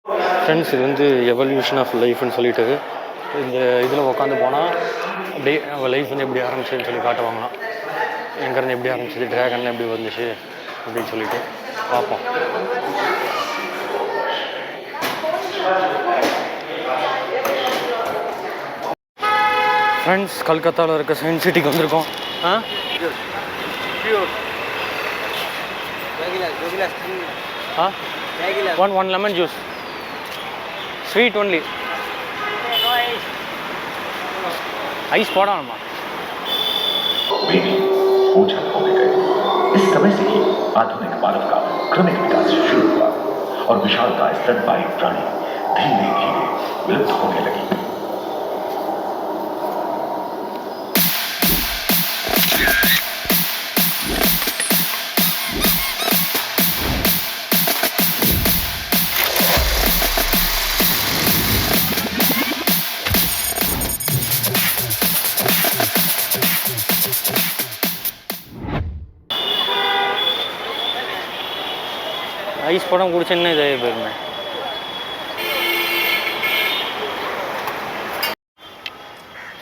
Friends, இது வந்து evolution of லைஃப்னு சொல்லிட்டு இந்த இதில் உட்காந்து போனால் அப்படியே லைஃப் வந்து எப்படி ஆரம்பிச்சுன்னு சொல்லி காட்டுவாங்களாம். எங்கேருந்து எப்படி ஆரம்பிச்சிது, ட்ராகன் எப்படி வந்துச்சு அப்படின்னு சொல்லிட்டு பார்ப்போம். ஃப்ரெண்ட்ஸ், கல்கத்தாவில் இருக்க சயின்ஸ் சிட்டிக்கு வந்திருக்கோம். One lemon juice, sweet only. Ice போடாமா? ओझल होने गए। इस समय से ही आधुनिक मानव का क्रमिक विकास शुरू हुआ और विशालकाय स्तनपायी प्राणी धीरे धीरे विलुप्त होने लगी। ஐஸ் படம் குடிச்சேன்னா இதாகி போயிருமே.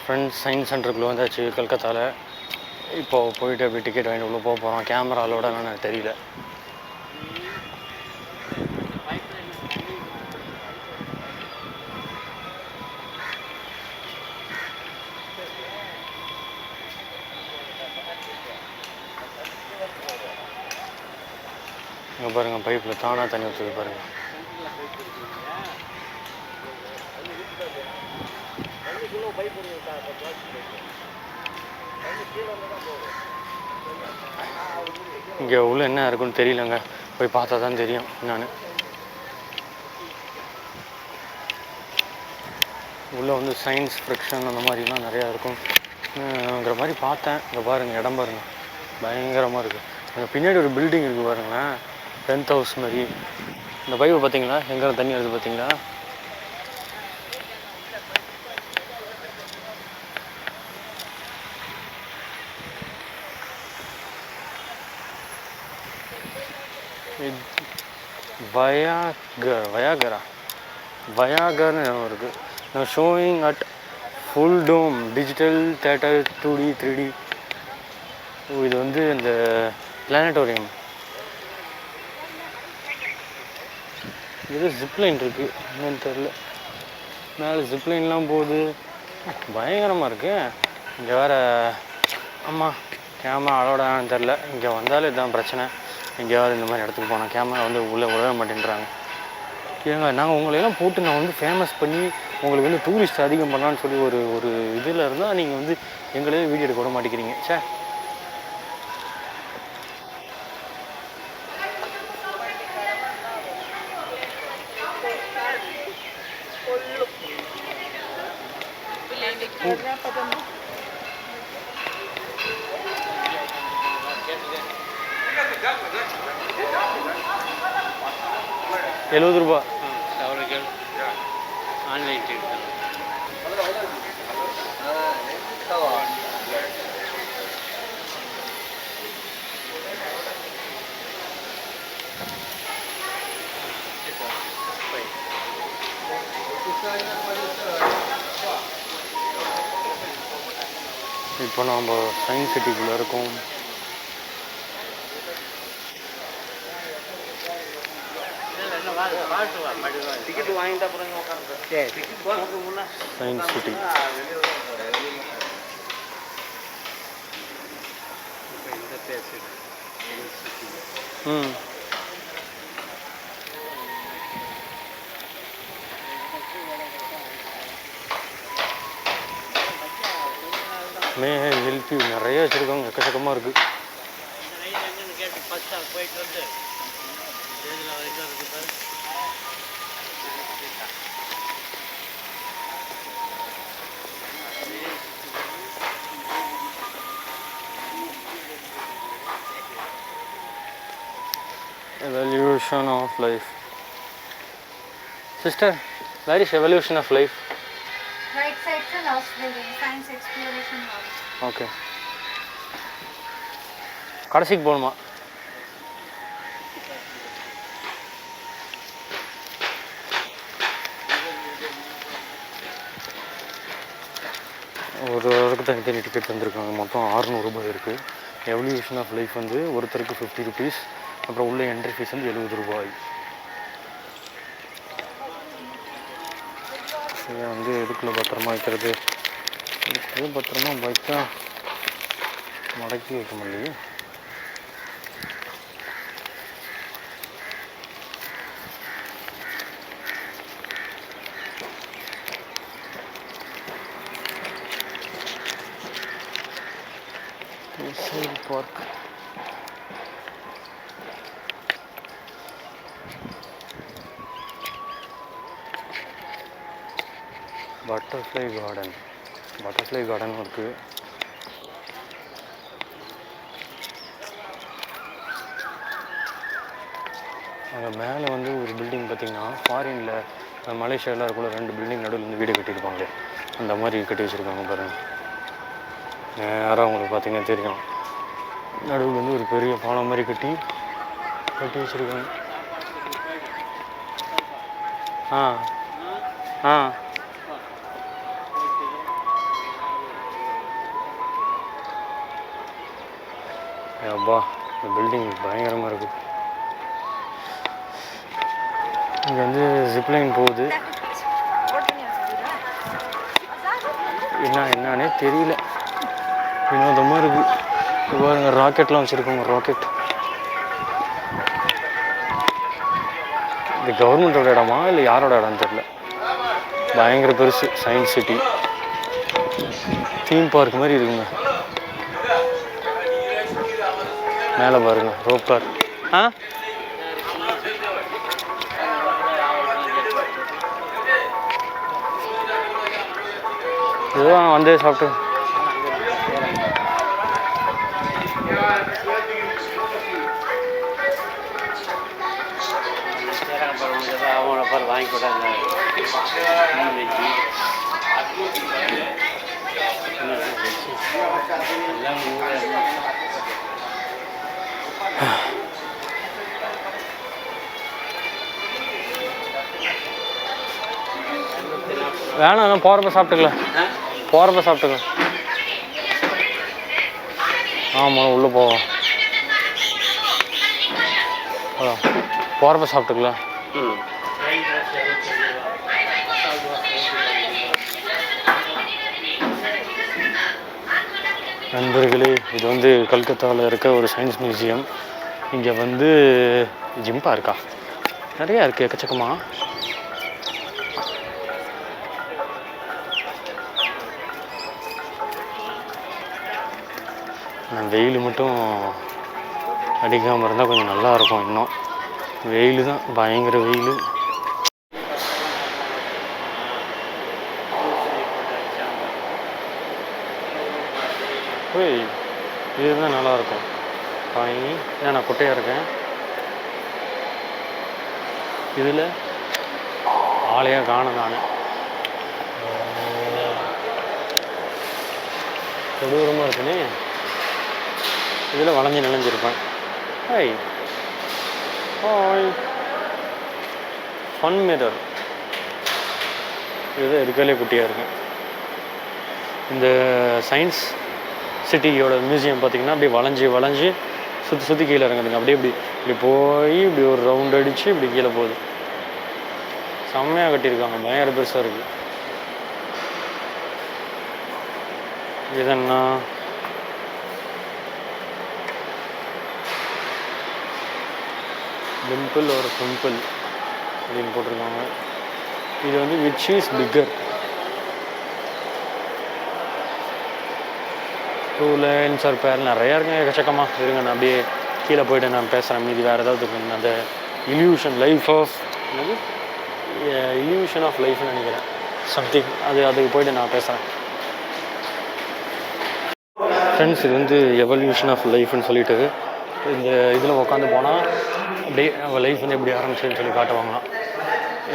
ஃப்ரெண்ட்ஸ், சயின்ஸ் சென்டருக்குள்ளே வந்தாச்சு கல்கத்தாவில். இப்போது போயிட்டு அப்படி டிக்கெட் வாங்கிட்டு உள்ளே போக போகிறோம். கேமராலோட எனக்கு தெரியல. இங்கே பாருங்கள், பைப்பில் தானாக தண்ணி ஊற்றுது பாருங்கள். இங்கே உள்ள என்ன இருக்குன்னு தெரியலங்க, போய் பார்த்தா தான் தெரியும். நான் உள்ளே வந்து சயின்ஸ் ஃப்ரிக்ஷன் அந்த மாதிரிலாம் நிறையா இருக்கும்ங்கிற மாதிரி பார்த்தேன். இங்கே பாருங்கள், இடம் பாருங்கள், பயங்கரமாக இருக்குது. அங்கே பின்னாடி ஒரு பில்டிங் இருக்குது பாருங்களேன், பென்த் ஹவுஸ் மாதிரி. இந்த பைப்பை பார்த்தீங்களா, எங்கே தண்ணி வருது பார்த்தீங்களா? வயாகர்னு இருக்குது. நான் showing at full dome digital theatre 2D 3D. இது வந்து இந்த பிளானட்டோரியம். இது ஜிப்லைன் இருக்குது, என்னன்னு தெரில. மேலே ஜிப்லைன்லாம் போகுது, பயங்கரமாக இருக்குது. இங்கே வேறு ஆமாம், கேமரா அலோடான்னு தெரில. இங்கே வந்தாலும் இதுதான் பிரச்சனை. எங்கேயாவது இந்த மாதிரி இடத்துக்கு போனால் கேமரா வந்து உள்ளே விட மாட்டேன்றாங்க. ஏங்க, நாங்கள் உங்களையெல்லாம் போட்டு நான் வந்து ஃபேமஸ் பண்ணி உங்களுக்கு வந்து டூரிஸ்ட் அதிகம் பண்ணலான்னு சொல்லி ஒரு இதில் இருந்தால் நீங்கள் வந்து எங்களே வீடியோ எடுக்க விட மாட்டேங்கிறீங்க. சே, ₹70 ஆன்லைன் டிக்கெட். இப்போ நம்ம சயின்ஸ் சிட்டிக்குள்ளே இருக்கோம். டிக்கெட் வாங்கிட்டு அப்புறம் உட்காந்து science city. May help you நிறைய வச்சுருக்காங்க, எக்கச்சக்கமாக இருக்குது. Evolution of life. Sister, where is evolution of life? Right side to last building, science exploration hall. Okay. கடைசிக்கு போகணுமா? ஒரு ஒருத்தருக்கு தனித்தனி டிக்கெட் தந்துருக்காங்க. மொத்தம் 600 ரூபாய் இருக்குது. எவல்யூஷன் ஆஃப் லைஃப் வந்து ஒருத்தருக்கு 50 ருபீஸ். அப்புறம் உள்ள என்ட்ரி ஃபீஸ் வந்து 70 ரூபாய். இதை வந்து எதுக்குள்ளே பத்திரமா வைக்கிறது? இதுக்கு பத்திரமா வைக்க மடக்கி வைக்க முடியலையே. பார்க் பட்டர்ஃப்ளை கார்டன் இருக்குது. அங்கே மேலே வந்து ஒரு பில்டிங் பார்த்திங்கன்னா ஃபாரினில் மலேசியாவில் இருக்குள்ள 2 பில்டிங் நடுவில் வந்து வீடு கட்டியிருப்பாங்களே அந்த மாதிரி கட்டி வச்சுருக்காங்க பாருங்கள். நேராக உங்களுக்கு பார்த்திங்கன்னா தெரியும். நடுவில் வந்து ஒரு பெரிய பாலம் மாதிரி கட்டி வச்சுருக்காங்க. அப்பா இந்த பில்டிங் பயங்கரமாக இருக்குது. இங்கே வந்து ஜிப்லைன் போகுது. என்னன்னே தெரியல, வினோதமாக இருக்குது. பாருங்க ராக்கெட்லாம் வச்சுருக்கோங்க. ராக்கெட் இது கவர்மெண்ட்டோட இடமா இல்லை யாரோட இடம்னு தெரியல. பயங்கர பெருசு. சயின்ஸ் சிட்டி தீம் பார்க் மாதிரி இருக்குங்க. மேலே பாருங்க ரோப் கார். இதுதான் வந்தே சாப்பிட்டு வாங்கி போட்டாங்க. வேணாம் போகிறப்ப சாப்பிட்டுக்கலாம். ஆமாம் உள்ளே போவோம். போகிறப்ப சாப்பிட்டுக்கலாம். நண்பர்களே, இது வந்து கல்கத்தாவில் இருக்க ஒரு சயின்ஸ் மியூசியம். இங்கே வந்து ஜிம் பார்க்கா நிறையா இருக்குது எக்கச்சக்கமாக. வெயில் மட்டும் அடிக்காமல் இருந்தால் கொஞ்சம் நல்லாயிருக்கும். இன்னும் வெயில் தான், பயங்கர வெயில். இதுதான் நல்லாயிருக்கும். வாங்கி ஏன் நான் குட்டையாக இருக்கேன். இதில் ஆளையாக காணும். நான் கொடூரமாக இருக்குன்னு இதில் வளைஞ்சி நினைஞ்சிருப்பேன். ஃபன் மிரர் இது இருக்காலே குட்டியாக இருக்கும். இந்த சயின்ஸ் சிட்டியோட மியூசியம் பார்த்திங்கன்னா அப்படியே வளைஞ்சி சுற்றி கீழே இறங்குதுங்க. அப்படியே இப்படி போய் இப்படி ஒரு ரவுண்ட் அடித்து இப்படி கீழே போகுது. செம்மையாக கட்டியிருக்காங்க. பயங்கர பெருசாக இருக்குது. இதென்னா டிம்பிள் ஒரு சிம்பிள் அப்படின்னு போட்டிருக்காங்க. இது வந்து which is bigger. 2 lines R பேர் நிறையா இருக்குங்க எக்கச்சக்கமாக. இருங்க நான் அப்படியே கீழே போய்ட்டு நான் பேசுகிறேன். மீதி வேறு ஏதாவது இருக்குங்க. அந்த இல்யூஷன் ஆஃப் லைஃப்னு நினைக்கிறேன் சம்திங். அதுக்கு போய்ட்டு நான் பேசுகிறேன். ஃப்ரெண்ட்ஸ், இது வந்து எவல்யூஷன் ஆஃப் லைஃப்னு சொல்லிட்டு இந்த இதில் உட்காந்து போனால் அப்படியே அவள் லைஃப் வந்து எப்படி ஆரம்பிச்சுன்னு சொல்லி காட்டுவாங்களாம்.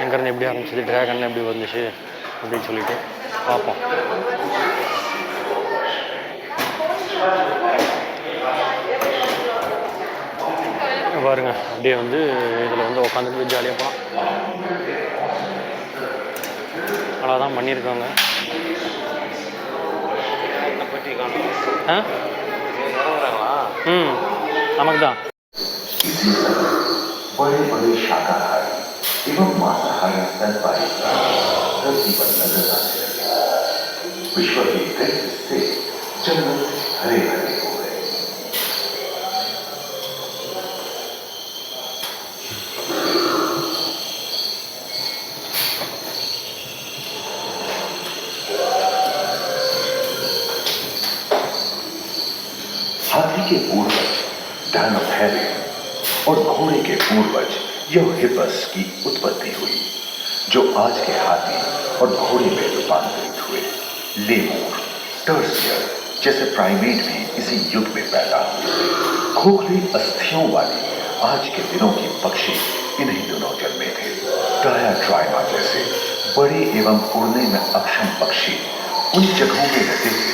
எங்கேருந்து எப்படி ஆரம்பிச்சது, ட்ராகன்லாம் எப்படி வந்துச்சு அப்படின்னு சொல்லிட்டு பார்ப்போம். பாருங்க அப்படியே வந்து இதில் வந்து உட்காந்துட்டு ஜாலியாக போகலாம். நல்லா தான் பண்ணியிருக்காங்க. ஆ ம் நமக்கு தான். इसी समय बड़े बड़े शाकाहारी एवं मांसाहारी स्तनपायी धरती पर नजर आने लगे। विश्व के कई हिस्से जंगल हरे भरे हो गए। हाथी के पूर्वज डायनोथेरियन और घोड़े के पूर्वज यूहिपस की उत्पत्ति हुई, जो आज के हाथी और घोड़े में रूपांतरित हुए। लेमूर, टर्सियर जैसे प्राइमेट भी इसी युग में पैदा हुए। खोखली अस्थियों वाली आज के दिनों के पक्षी इन्हीं दिनों जन्मे थे। डायाट्राइमा जैसे बड़े एवं उड़ने में अक्षम पक्षी उन जगहों में रहते थे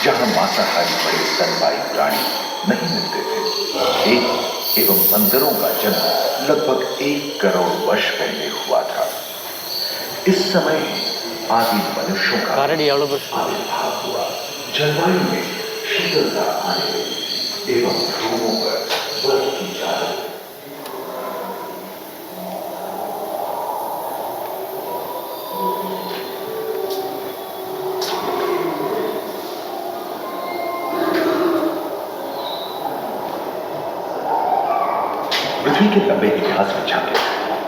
जहां मांसाहारी बड़े स्तनपायी प्राणी नहीं मिलते थे। एक एवं मंदिरों का जन्म लगभग 1 करोड़ वर्ष पहले हुआ था। इस समय ही आदि मनुष्यों का கரடி எவ்வளோ பெருசு? आविर्भाव हुआ। जलवायु में शीतलता आने लगी एवं ध्रुवों पर बर्फ की चादर। पृथ्वी के लंबे इतिहास में झांके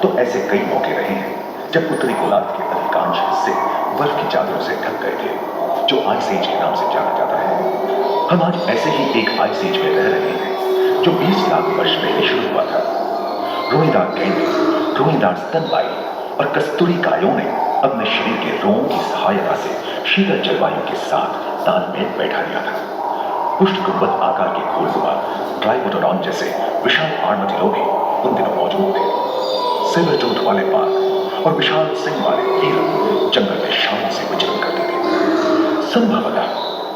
तो ऐसे कई मौके रहे हैं जब उत्तरी गोलार्ध के अधिकांश हिस्से बर्फ की चादरों से ढक गए थे, जो आइस एज के नाम से जाना जाता है। हम आज ऐसे ही एक आइस एज में रह रहे हैं जो 20 लाख वर्ष पहले शुरू हुआ था। रोईदार गैंडे, रोईदार स्तनपायी और कस्तूरी गायों ने अपने शरीर के रोमों की सहायता से शीतल जलवायु के साथ तालमेल बैठा लिया था। पुष्ट गुंबद आकार के घोड़दुआ ट्राइबोटोरॉन जैसे विशाल आर्madillo भी उन दिनों मौजूद थे। सिल्वर टूथ वाले बाघ और विशाल सिंह वाले हिरण जंगल में शान से विचरण करते थे। संभवतः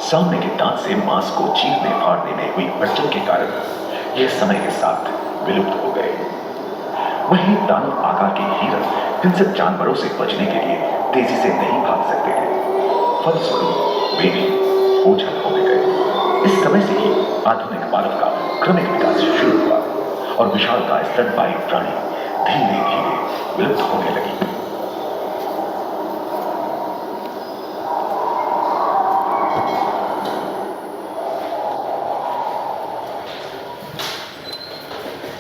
सामने के दांत से मांस को चीरने फाड़ने में हुई अड़चन के कारण यह समय के साथ विलुप्त हो गए। वहीं दानव आकार के हिरण हिंसक जानवरों से बचने के लिए तेजी से नहीं भाग सकते थे, फलस्वरूप वे भी ओझल होने गए। इस समय से ही आधुनिक मानव का क्रमिक विकास शुरू हुआ और विशालकाय स्तनपायी प्राणी धीरे धीरे विलुप्त होने लगी।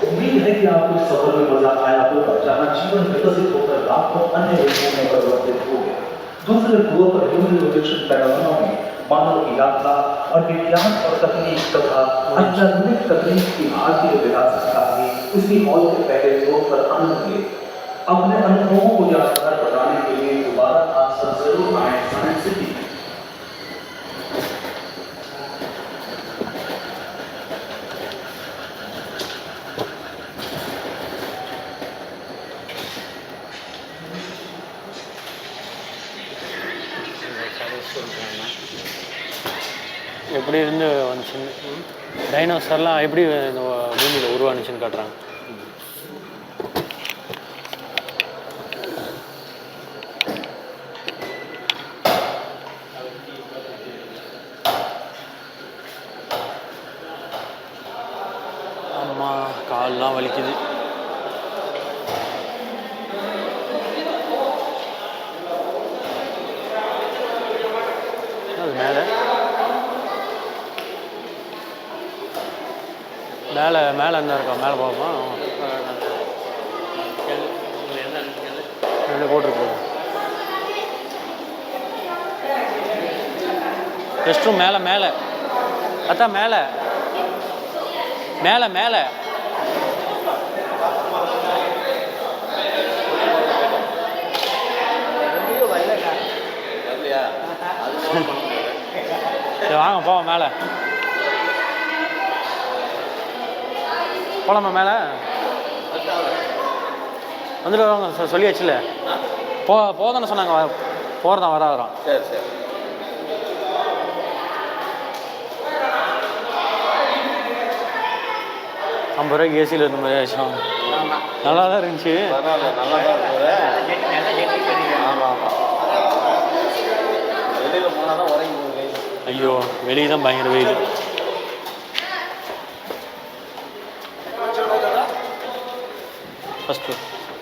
उम्मीद है कि आपको इस सफर में मजा आया होगा, जहां जीवन विकसित होकर लाखों अन्य रूपों में परिवर्तित हो गया। दूसरे ध्रुव पर ह्यूमन इवोल्यूशन पैराडाइम में मानव की यात्रा और विज्ञान और तकनीक तथा अत्याधुनिक तकनीक की भारतीय विरासत का भी उसी हॉल के पहले फ्लोर पर आनंद ले। अपने अनुभवों को यादगार बनाने के लिए दोबारा आप सब जरूर आए साइंस सिटी। எப்படி இருந்து வந்துச்சுன்னு, டைனோசர்லாம் எப்படி இந்த பூமியில் உருவானுச்சுன்னு காட்டுறாங்க. அம்மா கால்லாம் வலிக்குது. அது மேலே மேலே மேலே என்ன இருக்கா? மேலே பார்ப்போம். என்ன போட்டிருக்கு? ரெஸ்ட் ரூம் மேலே மேலே அதான் மேலே மேலே மேலே சரி வாங்க போவோம் மேலே போகலாமா? மேலே வந்துட்டு வருவாங்க சொல்லியாச்சுல. போதானே சொன்னாங்க, போகிறதான் வரோம். சரி சரி. ₹50 ஏசியில் இருந்த மாதிரி ஆச்சும். நல்லா தான் இருந்துச்சு. பரவாயில்ல, நல்லா தான் இருக்குது. ஆமாம் ஆமாம், வெளியில் போனால் தான் உறங்கி போகுது. ஐயோ வெளியே தான் பயங்கர வெயில். ஃபஸ்ட்டு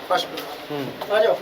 फर्स्ट ம் आ जाओ